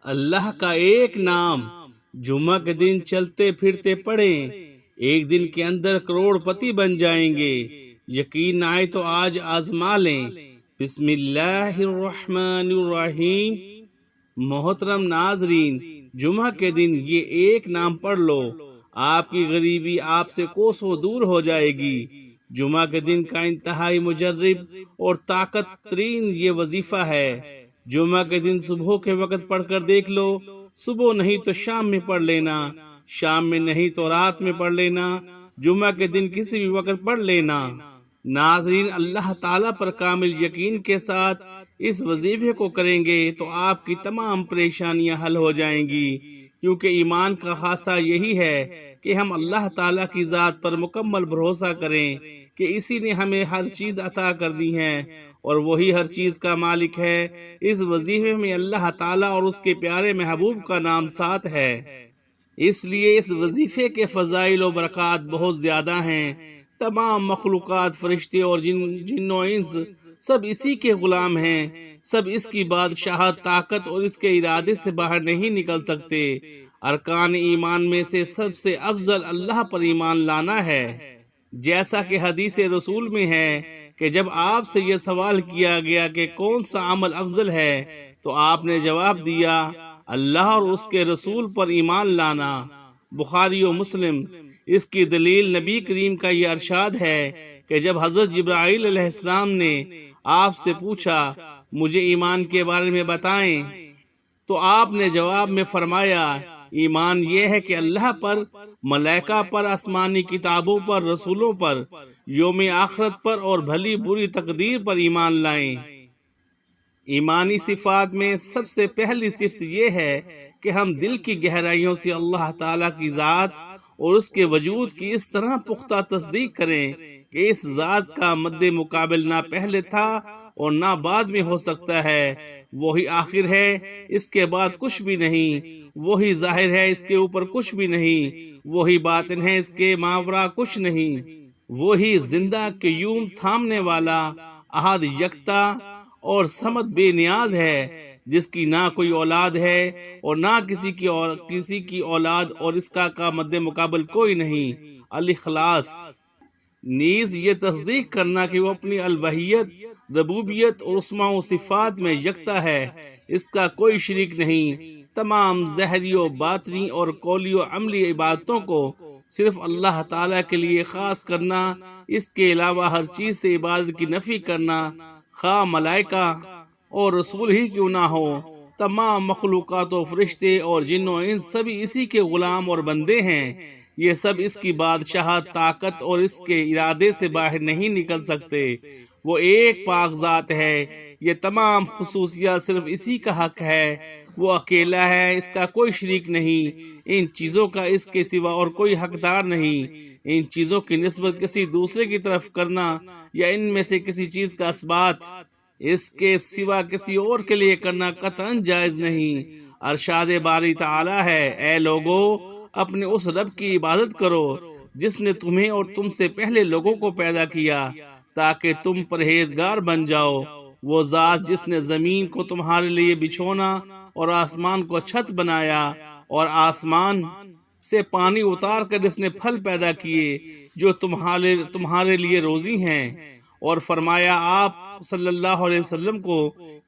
اللہ کا ایک نام جمعہ کے دن چلتے پھرتے پڑھیں، ایک دن کے اندر کروڑ پتی بن جائیں گے۔ یقین آئے تو آج آزما لیں۔ بسم اللہ الرحمن الرحیم۔ محترم ناظرین، جمعہ کے دن یہ ایک نام پڑھ لو، آپ کی غریبی آپ سے کوسوں دور ہو جائے گی۔ جمعہ کے دن کا انتہائی مجرب اور طاقت ترین یہ وظیفہ ہے۔ جمعہ کے دن صبح کے وقت پڑھ کر دیکھ لو، صبح نہیں تو شام میں پڑھ لینا، شام میں نہیں تو رات میں پڑھ لینا، جمعہ کے دن کسی بھی وقت پڑھ لینا۔ ناظرین، اللہ تعالیٰ پر کامل یقین کے ساتھ اس وظیفے کو کریں گے تو آپ کی تمام پریشانیاں حل ہو جائیں گی، کیونکہ ایمان کا خاصہ یہی ہے کہ ہم اللہ تعالیٰ کی ذات پر مکمل بھروسہ کریں کہ اسی نے ہمیں ہر چیز عطا کر دی ہے اور وہی ہر چیز کا مالک ہے۔ اس وظیفے میں اللہ تعالیٰ اور اس کے پیارے محبوب کا نام ساتھ ہے، اس لیے اس وظیفے کے فضائل و برکات بہت زیادہ ہیں۔ تمام مخلوقات، فرشتے اور جن و انس سب اسی کے غلام ہیں، سب اس کی بادشاہت، طاقت اور اس کے ارادے سے باہر نہیں نکل سکتے۔ ارکان ایمان میں سے سب سے افضل اللہ پر ایمان لانا ہے، جیسا کہ حدیث رسول میں ہے کہ جب آپ سے یہ سوال کیا گیا کہ کون سا عمل افضل ہے تو آپ نے جواب دیا اللہ اور اس کے رسول پر ایمان لانا۔ بخاری و مسلم۔ اس کی دلیل نبی کریم کا یہ ارشاد ہے کہ جب حضرت جبرائیل علیہ السلام نے آپ سے پوچھا مجھے ایمان کے بارے میں بتائیں تو آپ نے جواب میں فرمایا ایمان یہ ہے کہ اللہ پر، ملائکہ پر، آسمانی کتابوں پر، رسولوں پر، یوم آخرت پر اور بھلی بری تقدیر پر ایمان لائیں۔ ایمانی صفات میں سب سے پہلی صفت یہ ہے کہ ہم دل کی گہرائیوں سے اللہ تعالیٰ کی ذات اور اس کے وجود کی اس طرح پختہ تصدیق کریں کہ اس ذات کا مد مقابل نہ پہلے تھا اور نہ بعد میں ہو سکتا ہے۔ وہی آخر ہے، اس کے بعد کچھ بھی نہیں۔ وہی ظاہر ہے، اس کے اوپر کچھ بھی نہیں۔ وہی باطن ہے، اس کے ماورا کچھ نہیں۔ وہی زندہ قیوم تھامنے والا، احد یکتا اور صمد بے نیاز ہے، جس کی نہ کوئی اولاد ہے اور نہ کسی کی اولاد اور اس کا مد مقابل کوئی نہیں۔ الاخلاص، نیز یہ تصدیق کرنا کہ وہ اپنی الوہیت، ربوبیت اور اسماء و صفات میں یکتا ہے، اس کا کوئی شریک نہیں۔ تمام ظاہری و باطنی اور قولی و عملی عبادتوں کو صرف اللہ تعالیٰ کے لیے خاص کرنا، اس کے علاوہ ہر چیز سے عبادت کی نفی کرنا، خواہ ملائکہ اور رسول ہی کیوں نہ ہو۔ تمام مخلوقات و فرشتے اور جن و انس سبھی اسی کے غلام اور بندے ہیں، یہ سب اس کی بادشاہت، طاقت اور اس کے ارادے سے باہر نہیں نکل سکتے۔ وہ ایک پاک ذات ہے، یہ تمام خصوصیات صرف اسی کا حق ہے۔ وہ اکیلا ہے، اس کا کوئی شریک نہیں، ان چیزوں کا اس کے سوا اور کوئی حقدار نہیں۔ ان چیزوں کی نسبت کسی دوسرے کی طرف کرنا یا ان میں سے کسی چیز کا اثبات اس کے سوا کسی اور کے لیے کرنا قطعاً جائز نہیں۔ ارشاد باری تعالی ہے، اے لوگو اپنے اس رب کی عبادت کرو جس نے تمہیں اور تم سے پہلے لوگوں کو پیدا کیا تاکہ تم پرہیزگار بن جاؤ۔ وہ ذات جس نے زمین کو تمہارے لیے بچھونا اور آسمان کو چھت بنایا اور آسمان سے پانی اتار کر اس نے پھل پیدا کیے جو تمہارے لیے روزی ہیں، اور فرمایا آپ صلی اللہ علیہ وسلم کو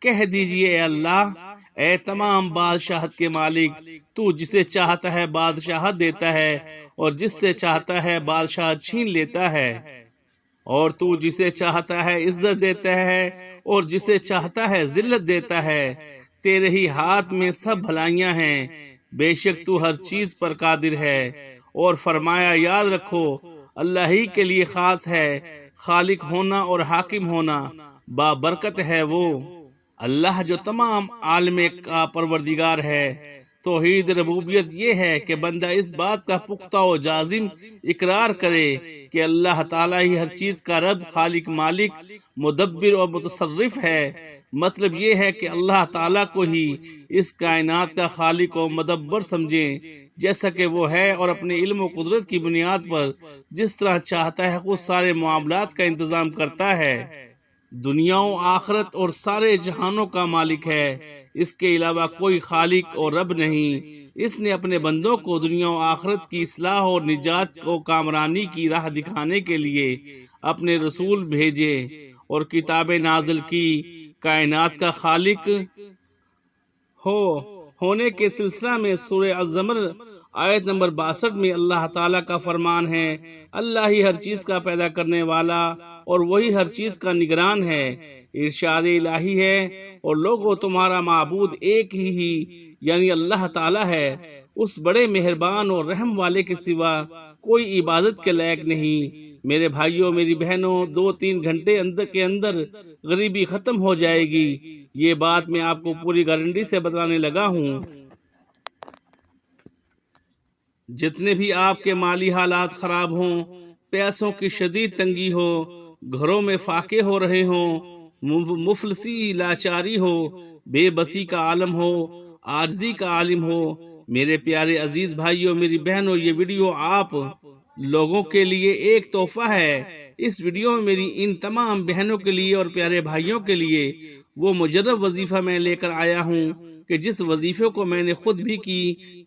کہہ دیجئے اے اللہ، اے تمام بادشاہت کے مالک، تو جسے چاہتا ہے بادشاہت دیتا ہے اور جس سے چاہتا ہے بادشاہت چھین لیتا ہے، اور تو جسے چاہتا ہے عزت دیتا ہے اور جسے چاہتا ہے ذلت دیتا ہے۔ تیرے ہی ہاتھ میں سب بھلائیاں ہیں، بے شک تو ہر چیز پر قادر ہے۔ اور فرمایا یاد رکھو اللہ ہی کے لیے خاص ہے خالق ہونا اور حاکم ہونا، بابرکت ہے وہ اللہ جو تمام عالم کا پروردگار ہے۔ توحید ربوبیت یہ ہے کہ بندہ اس بات کا پختہ و جازم اقرار کرے کہ اللہ تعالیٰ ہی ہر چیز کا رب، خالق، مالک، مدبر اور متصرف ہے۔ مطلب یہ ہے کہ اللہ تعالیٰ کو ہی اس کائنات کا خالق و مدبر سمجھیں جیسا کہ وہ ہے، اور اپنے علم و قدرت کی بنیاد پر جس طرح چاہتا ہے وہ سارے معاملات کا انتظام کرتا ہے۔ دنیا و آخرت اور سارے جہانوں کا مالک ہے، اس کے علاوہ کوئی خالق اور رب نہیں۔ اس نے اپنے بندوں کو دنیا و آخرت کی اصلاح اور نجات کو کامرانی کی راہ دکھانے کے لیے اپنے رسول بھیجے اور کتابیں نازل کی۔ کائنات کا خالق ہونے کے سلسلہ میں سورہ الزمر آیت نمبر 62 میں اللہ تعالیٰ کا فرمان ہے، اللہ ہی ہر چیز کا پیدا کرنے والا اور وہی ہر چیز کا نگران ہے۔ ارشاد الہی ہے، اور لوگوں تمہارا معبود ایک ہی یعنی اللہ تعالیٰ ہے، اس بڑے مہربان اور رحم والے کے سوا کوئی عبادت کے لائق نہیں۔ میرے بھائیوں، میری بہنوں، 2-3 گھنٹے کے اندر غریبی ختم ہو جائے گی، یہ بات میں آپ کو پوری گارنٹی سے بتانے لگا ہوں۔ جتنے بھی آپ کے مالی حالات خراب ہوں، پیسوں کی شدید تنگی ہو، گھروں میں فاقے ہو رہے ہوں، مفلسی لاچاری ہو، بے بسی کا عالم ہو، عاجزی کا عالم ہو، میرے پیارے عزیز بھائیوں، میری بہنوں، یہ ویڈیو آپ لوگوں کے لیے ایک تحفہ ہے۔ اس ویڈیو میں میری ان تمام بہنوں کے لیے اور پیارے بھائیوں کے لیے وہ مجرب وظیفہ میں لے کر آیا ہوں کہ جس وظیفے کو میں نے خود بھی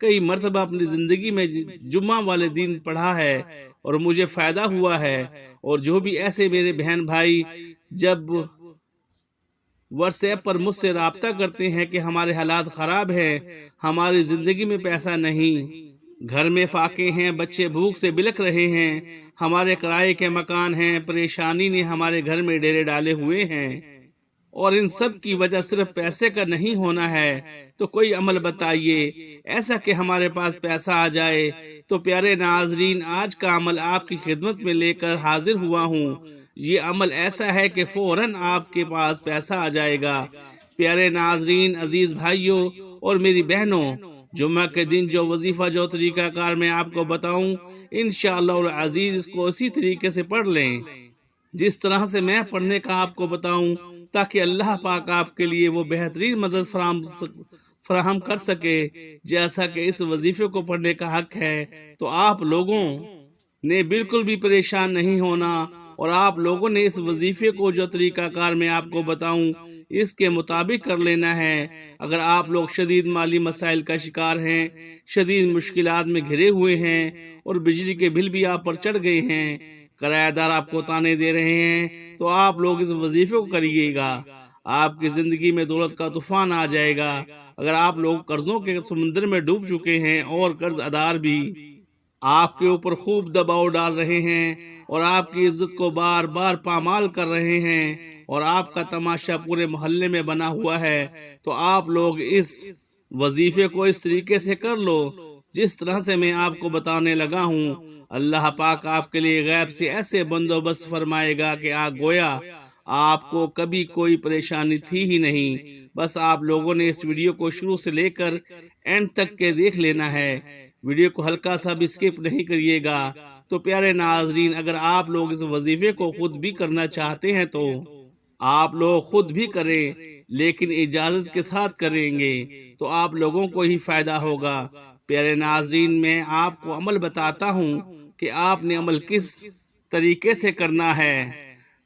کئی مرتبہ اپنی زندگی میں جمعہ والے دن پڑھا ہے اور مجھے فائدہ ہوا ہے۔ اور جو بھی ایسے میرے بہن بھائی جب واٹس ایپ پر مجھ سے رابطہ کرتے ہیں کہ ہمارے حالات خراب ہیں، ہماری زندگی میں پیسہ نہیں، گھر میں فاقے ہیں، بچے بھوک سے بلک رہے ہیں، ہمارے کرائے کے مکان ہیں، پریشانی نے ہمارے گھر میں ڈیرے ڈالے ہوئے ہیں، اور ان سب کی وجہ صرف پیسے کا نہیں ہونا ہے، تو کوئی عمل بتائیے ایسا کہ ہمارے پاس پیسہ آ جائے۔ تو پیارے ناظرین، آج کا عمل آپ کی خدمت میں لے کر حاضر ہوا ہوں۔ یہ عمل ایسا ہے کہ فوراً آپ کے پاس پیسہ آ جائے گا۔ پیارے ناظرین، عزیز بھائیوں اور میری بہنوں، جمعہ کے دن جو وظیفہ، جو طریقہ کار میں آپ کو بتاؤں، انشاءاللہ العزیز اس کو اسی طریقے سے پڑھ لیں جس طرح سے میں پڑھنے کا آپ کو بتاؤں، تاکہ اللہ پاک آپ کے لیے وہ بہترین مدد فراہم کر سکے۔ جیسا کہ اس وظیفے کو پڑھنے کا حق ہے، تو آپ لوگوں نے بالکل بھی پریشان نہیں ہونا، اور آپ لوگوں نے اس وظیفے کو جو طریقہ کار میں آپ کو بتاؤں اس کے مطابق کر لینا ہے۔ اگر آپ لوگ شدید مالی مسائل کا شکار ہیں، شدید مشکلات میں گھرے ہوئے ہیں، اور بجلی کے بل بھی آپ پر چڑھ گئے ہیں، کرایہ دار آپ کو تانے دے رہے ہیں، تو آپ لوگ اس وظیفے کو کریے گا، آپ کی زندگی میں دولت کا طوفان آ جائے گا۔ اگر آپ لوگ قرضوں کے سمندر میں ڈوب چکے ہیں اور قرض ادار بھی آپ کے اوپر خوب دباؤ ڈال رہے ہیں اور آپ کی عزت کو بار بار پامال کر رہے ہیں، اور آپ کا تماشا پورے محلے میں بنا ہوا ہے، تو آپ لوگ اس وظیفے کو اس طریقے سے کر لو جس طرح سے میں آپ کو بتانے لگا ہوں۔ اللہ پاک آپ کے لیے غیب سے ایسے بندوبست فرمائے گا کہ گویا آپ کو کبھی کوئی پریشانی تھی ہی نہیں۔ بس آپ لوگوں نے اس ویڈیو کو شروع سے لے کر اینڈ تک کے دیکھ لینا ہے، ویڈیو کو ہلکا سا بھی سکپ نہیں کریے گا۔ تو پیارے ناظرین، اگر آپ لوگ اس وظیفے کو خود بھی کرنا چاہتے ہیں تو آپ لوگ خود بھی کریں، لیکن اجازت کے ساتھ کریں گے تو آپ لوگوں کو ہی فائدہ ہوگا۔ پیارے ناظرین، میں آپ کو عمل بتاتا ہوں کہ آپ نے عمل کس طریقے سے کرنا ہے۔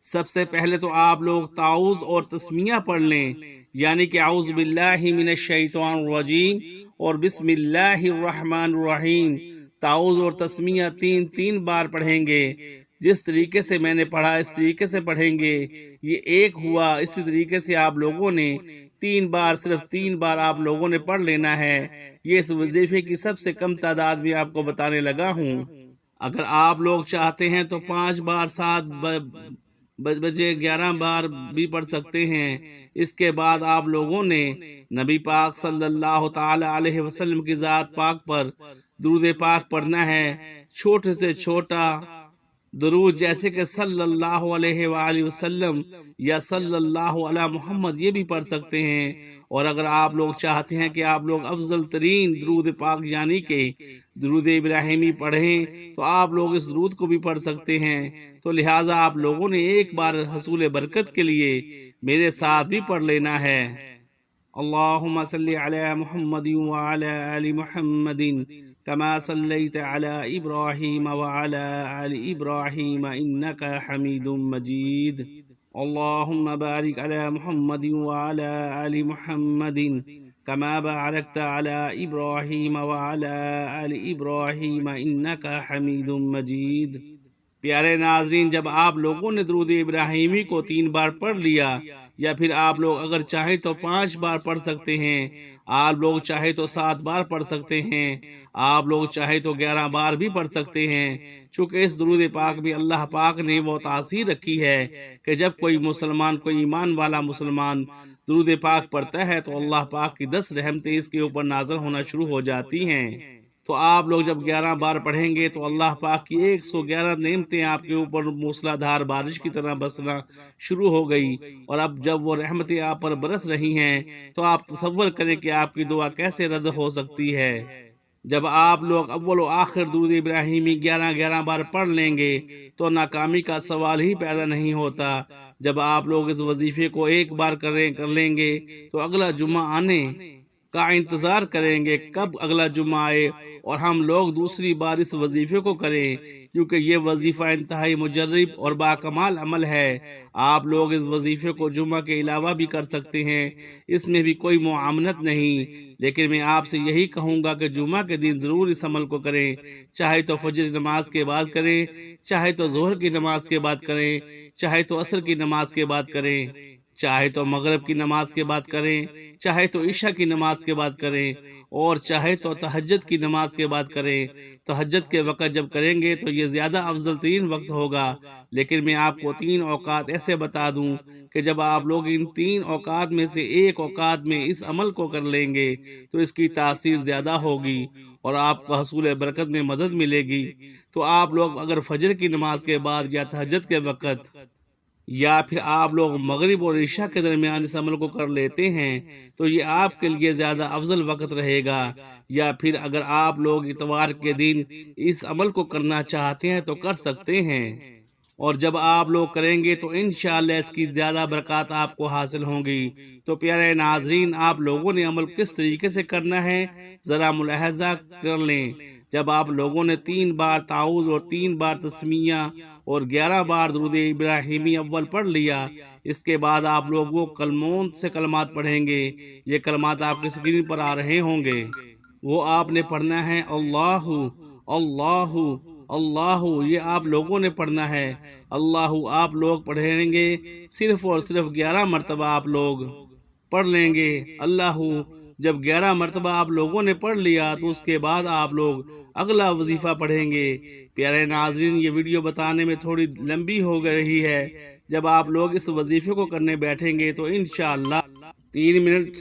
سب سے پہلے تو آپ لوگ تعوذ اور تسمیہ پڑھ لیں، یعنی کہ اعوذ باللہ من الشیطان الرجیم اور بسم اللہ الرحمن الرحیم۔ تعوذ اور تسمیہ 3 بار پڑھیں گے، جس طریقے سے میں نے پڑھا اس طریقے سے پڑھیں گے۔ یہ ایک ہوا، اسی طریقے سے آپ لوگوں نے 3 بار، صرف 3 بار آپ لوگوں نے پڑھ لینا ہے۔ یہ اس وظیفے کی سب سے کم تعداد بھی آپ کو بتانے لگا ہوں۔ اگر آپ لوگ چاہتے ہیں تو 5 بار، 7 بجے 11 بار بھی پڑھ سکتے ہیں۔ اس کے بعد آپ لوگوں نے نبی پاک صلی اللہ تعالی علیہ وسلم کی ذات پاک پر درود پاک پڑھنا ہے۔ چھوٹے سے چھوٹا درود جیسے کہ صلی اللہ علیہ وآلہ وسلم یا صلی اللہ علی محمد، یہ بھی پڑھ سکتے ہیں۔ اور اگر آپ لوگ چاہتے ہیں کہ آپ لوگ افضل ترین درود پاک یعنی کہ درود ابراہیمی پڑھیں، تو آپ لوگ اس درود کو بھی پڑھ سکتے ہیں۔ تو لہٰذا آپ لوگوں نے ایک بار حصول برکت کے لیے میرے ساتھ بھی پڑھ لینا ہے۔ اللہم صلی علی محمد وعلی آل محمد كما صليت على إبراهيم وعلى آل إبراهيم إنك حميد مجيد۔ اللهم بارك على محمد وعلى آل محمد كما باركت على إبراهيم وعلى آل إبراهيم إنك حميد مجيد۔ پیارے ناظرین، جب آپ لوگوں نے درود ابراہیمی کو 3 بار پڑھ لیا، یا پھر آپ لوگ اگر چاہیں تو 5 بار پڑھ سکتے ہیں، آپ لوگ چاہے تو 7 بار پڑھ سکتے ہیں، آپ لوگ چاہے تو 11 بار بھی پڑھ سکتے ہیں، چونکہ اس درود پاک بھی اللہ پاک نے وہ تاثیر رکھی ہے کہ جب کوئی مسلمان، کوئی ایمان والا مسلمان درود پاک پڑھتا ہے تو اللہ پاک کی 10 رحمتیں اس کے اوپر نازل ہونا شروع ہو جاتی ہیں۔ تو آپ لوگ جب 11 بار پڑھیں گے تو اللہ پاک کی 111 نعمتیں آپ کے اوپر موسلا دھار بارش کی طرح برسنا شروع ہو گئی، اور اب جب وہ رحمتیں آپ پر برس رہی ہیں تو آپ تصور کریں کہ آپ کی دعا کیسے رد ہو سکتی ہے۔ جب آپ لوگ اول و آخر درود ابراہیمی 11 بار پڑھ لیں گے تو ناکامی کا سوال ہی پیدا نہیں ہوتا۔ جب آپ لوگ اس وظیفے کو 1 بار کر لیں گے تو اگلا جمعہ آنے کا انتظار کریں گے کب اگلا جمعہ آئے اور ہم لوگ دوسری بار اس وظیفے کو کریں، کیونکہ یہ وظیفہ انتہائی مجرب اور باکمال عمل ہے۔ آپ لوگ اس وظیفے کو جمعہ کے علاوہ بھی کر سکتے ہیں، اس میں بھی کوئی معاملت نہیں، لیکن میں آپ سے یہی کہوں گا کہ جمعہ کے دن ضرور اس عمل کو کریں، چاہے تو فجر نماز کے بعد کریں، چاہے تو ظہر کی نماز کے بعد کریں، چاہے تو عصر کی نماز کے بعد کریں، چاہے تو مغرب کی نماز کے بعد کریں، چاہے تو عشاء کی نماز کے بعد کریں، اور چاہے تو تہجد کی نماز کے بعد کریں۔ تہجد کے وقت جب کریں گے تو یہ زیادہ افضل ترین وقت ہوگا، لیکن میں آپ کو 3 اوقات ایسے بتا دوں کہ جب آپ لوگ ان 3 اوقات میں سے ایک اوقات میں اس عمل کو کر لیں گے تو اس کی تاثیر زیادہ ہوگی اور آپ کو حصول برکت میں مدد ملے گی۔ تو آپ لوگ اگر فجر کی نماز کے بعد یا تہجد کے وقت یا پھر آپ لوگ مغرب اور عشاء کے درمیان اس عمل کو کر لیتے ہیں تو یہ آپ کے لیے زیادہ افضل وقت رہے گا، یا پھر اگر آپ لوگ اتوار کے دن اس عمل کو کرنا چاہتے ہیں تو کر سکتے ہیں، اور جب آپ لوگ کریں گے تو انشاءاللہ اس کی زیادہ برکات آپ کو حاصل ہوں گی۔ تو پیارے ناظرین، آپ لوگوں نے عمل کس طریقے سے کرنا ہے ذرا ملاحظہ کر لیں۔ جب آپ لوگوں نے 3 بار تعوذ اور 3 بار تسمیہ اور 11 بار درود ابراہیمی اول پڑھ لیا، اس کے بعد آپ لوگ وہ کلمون سے کلمات پڑھیں گے۔ یہ کلمات آپ کی اسکرین پر آ رہے ہوں گے، وہ آپ نے پڑھنا ہے اللہ اللہ اللہ، یہ آپ لوگوں نے پڑھنا ہے۔ اللہ آپ لوگ پڑھیں گے صرف اور صرف 11 مرتبہ آپ لوگ پڑھ لیں گے۔ اللہ جب 11 مرتبہ آپ لوگوں نے پڑھ لیا تو اس کے بعد آپ لوگ اگلا وظیفہ پڑھیں گے۔ پیارے ناظرین، یہ ویڈیو بتانے میں تھوڑی لمبی ہو رہی ہے۔ جب آپ لوگ اس وظیفے کو کرنے بیٹھیں گے تو انشاءاللہ 3 منٹ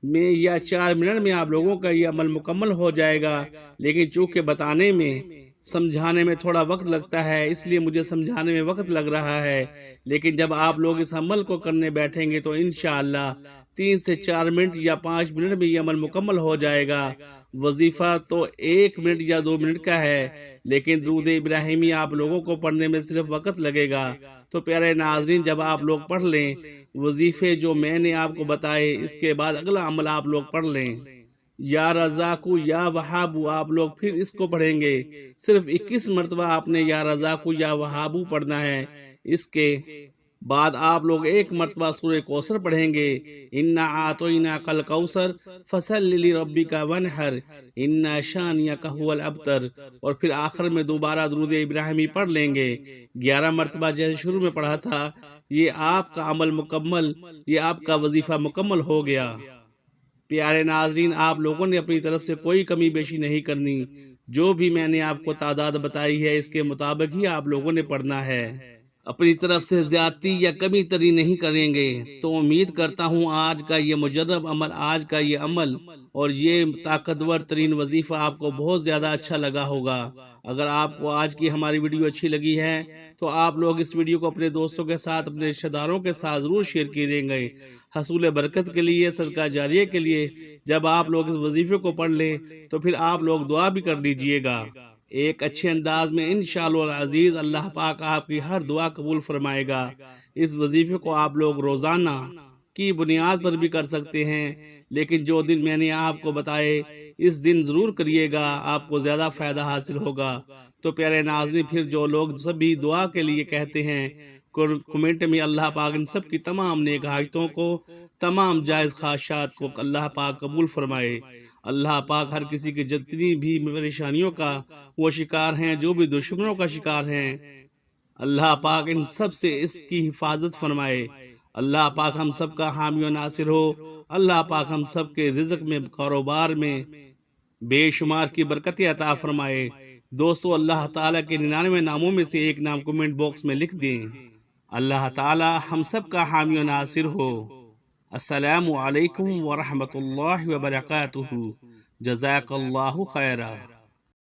میں یا 4 منٹ میں آپ لوگوں کا یہ عمل مکمل ہو جائے گا، لیکن چونکہ بتانے میں سمجھانے میں تھوڑا وقت لگتا ہے اس لیے مجھے سمجھانے میں وقت لگ رہا ہے، لیکن جب آپ لوگ اس عمل کو کرنے بیٹھیں گے تو انشاءاللہ 3 سے 4 منٹ یا 5 منٹ میں یہ عمل مکمل ہو جائے گا۔ وظیفہ تو 1 منٹ یا 2 منٹ کا ہے، لیکن درود ابراہیمی آپ لوگوں کو پڑھنے میں صرف وقت لگے گا۔ تو پیارے ناظرین، جب آپ لوگ پڑھ لیں وظیفے جو میں نے آپ کو بتائے، اس کے بعد اگلا عمل آپ لوگ پڑھ لیں یا رزاقو یا وہابو، آپ لوگ پھر اس کو پڑھیں گے۔ صرف 21 مرتبہ آپ نے یا رزاقو یا وہابو پڑھنا ہے۔ اس کے بعد آپ لوگ 1 مرتبہ سورہ کوثر پڑھیں گے، انا اعطیناک الکوثر فصلی لربک وانحر ان شانئک ھو الابتر، اور پھر آخر میں دوبارہ درود ابراہیمی پڑھ لیں گے 11 مرتبہ جیسے شروع میں پڑھا تھا۔ یہ آپ کا عمل مکمل، یہ آپ کا وظیفہ مکمل ہو گیا۔ پیارے ناظرین، آپ لوگوں نے اپنی طرف سے کوئی کمی بیشی نہیں کرنی، جو بھی میں نے آپ کو تعداد بتائی ہے اس کے مطابق ہی آپ لوگوں نے پڑھنا ہے، اپنی طرف سے زیادتی یا کمی تری نہیں کریں گے۔ تو امید کرتا ہوں آج کا یہ مجرب عمل، آج کا یہ عمل اور یہ طاقتور ترین وظیفہ آپ کو بہت زیادہ اچھا لگا ہوگا۔ اگر آپ کو آج کی ہماری ویڈیو اچھی لگی ہے تو آپ لوگ اس ویڈیو کو اپنے دوستوں کے ساتھ، اپنے رشتہ داروں کے ساتھ ضرور شیئر کیجئے گے، حصول برکت کے لیے، صدقہ جاریہ کے لیے۔ جب آپ لوگ اس وظیفے کو پڑھ لیں تو پھر آپ لوگ دعا بھی کر دیجئے گا ایک اچھے انداز میں۔ انشاءاللہ العزیز اللہ پاک آپ کی ہر دعا قبول فرمائے گا۔ اس وظیفے کو آپ لوگ روزانہ کی بنیاد پر بھی کر سکتے ہیں، لیکن جو دن میں نے آپ کو بتائے اس دن ضرور کریے گا، آپ کو زیادہ فائدہ حاصل ہوگا۔ تو پیارے ناظرین، پھر جو لوگ سبھی دعا کے لیے کہتے ہیں کمنٹ میں اللہ پاک ان سب کی تمام نیک حاجتوں کو، تمام جائز خواہشات کو اللہ پاک قبول فرمائے۔ اللہ پاک ہر کسی کی جتنی بھی پریشانیوں کا وہ شکار ہیں، جو بھی دشمنوں کا شکار ہیں، اللہ پاک ان سب سے اس کی حفاظت فرمائے۔ اللہ پاک ہم سب کا حامی و ناصر ہو۔ اللہ پاک ہم سب کے رزق میں، کاروبار میں بے شمار کی برکتیں عطا فرمائے۔ دوستو، اللہ تعالیٰ کے 99 ناموں میں سے ایک نام کمنٹ باکس میں لکھ دیں۔ اللہ تعالیٰ ہم سب کا حامی و ناصر ہو۔ السلام علیکم ورحمۃ اللہ وبرکاتہ۔ جزاک اللہ خیرہ۔